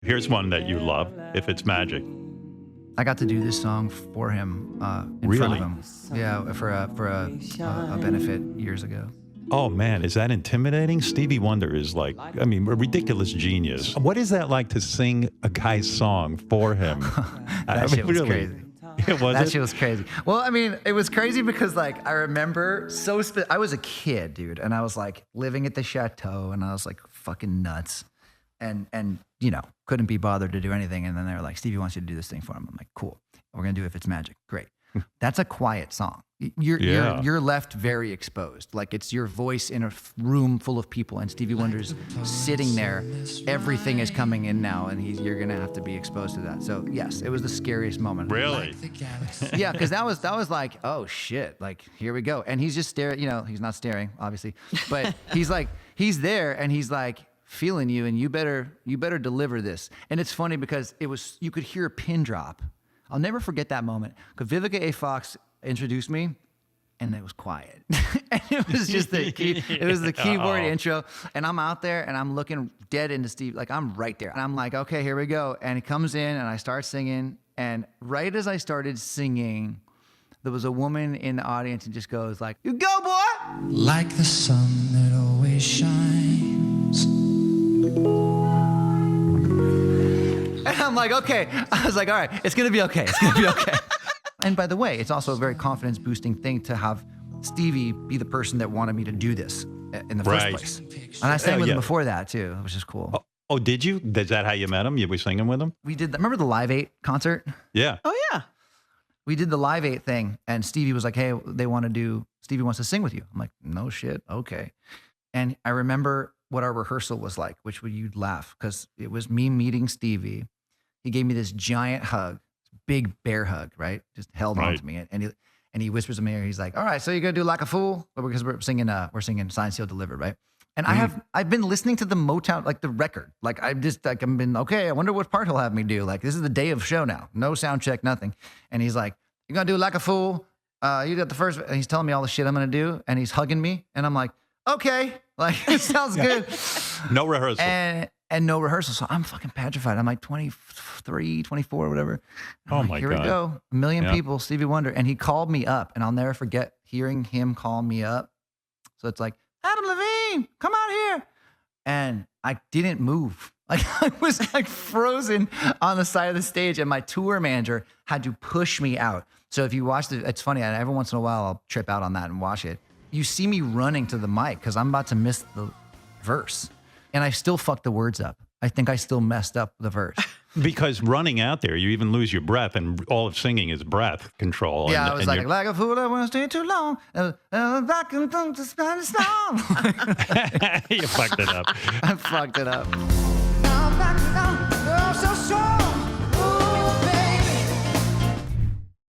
Here's one that you love, If It's Magic. I got to do this song for him in front of him. Yeah, for a benefit years ago. Oh, man, is that intimidating? Stevie Wonder is like, I mean, a ridiculous genius. What is that like to sing a guy's song for him? That shit was crazy. That shit was crazy. Well, I mean, it was crazy because, like, I remember I was a kid, dude, and I was, like, living at the chateau, and I was, like, fucking nuts. And you know, couldn't be bothered to do anything. And then they were like, Stevie wants you to do this thing for him. I'm like, cool. We're going to do If It's Magic. Great. That's a quiet song. You're left very exposed. Like, it's your voice in a room full of people, and Stevie Wonder's sitting there. Everything is coming in now, and you're going to have to be exposed to that. So yes, it was the scariest moment. Really? Yeah, because that was like, oh shit, like, here we go. And he's just staring, you know, he's not staring, obviously, but he's there, and he's like, feeling you, and you better deliver this. And it's funny because you could hear a pin drop. I'll never forget that moment. Because Vivica A. Fox introduced me, and it was quiet. And it was just the keyboard intro. And I'm out there, and I'm looking dead into Steve. Like, I'm right there. And I'm like, okay, here we go. And he comes in, and I start singing. And right as I started singing, there was a woman in the audience and just goes like, "You go, boy!" Like the sun that always shines. And I'm like, okay. I was like, all right, it's gonna be okay. It's gonna be okay. And by the way, it's also a very confidence boosting thing to have Stevie be the person that wanted me to do this in the first place. And I sang with him before that too, which is cool. Oh, did you? Is that how you met him? You were singing with him? We did. Remember the Live 8 concert? Yeah. Oh yeah. We did the Live 8 thing, and Stevie was like, hey, Stevie wants to sing with you. I'm like, no shit, okay. And I remember what our rehearsal was like, which you'd laugh, because it was me meeting Stevie. He gave me this giant hug, big bear hug, right? Just held on to me, and he whispers in my ear. He's like, "All right, so you're gonna do Like a Fool?" Because we're singing Signed, Sealed, Delivered, right? And I've been listening to the Motown, like the record, like I've been okay. I wonder what part he'll have me do. Like, this is the day of show now, no sound check, nothing. And he's like, "You're gonna do Like a Fool? You got the first." And he's telling me all the shit I'm gonna do, and he's hugging me, and I'm like, okay, like, it sounds good. No rehearsal. And no rehearsal. So I'm fucking petrified. I'm like 23, 24, whatever. Oh my God. Here we go. A million people, Stevie Wonder. And he called me up, and I'll never forget hearing him call me up. So it's like, Adam Levine, come out here. And I didn't move. Like, I was like frozen on the side of the stage, and my tour manager had to push me out. So if you watch it's funny, every once in a while I'll trip out on that and watch it. You see me running to the mic because I'm about to miss the verse. And I still fucked the words up. I think I still messed up the verse. Because running out there, you even lose your breath, and all of singing is breath control. Yeah, I was like a fool, I want to stay too long. Back and the Spanish song. You fucked it up. I fucked it up.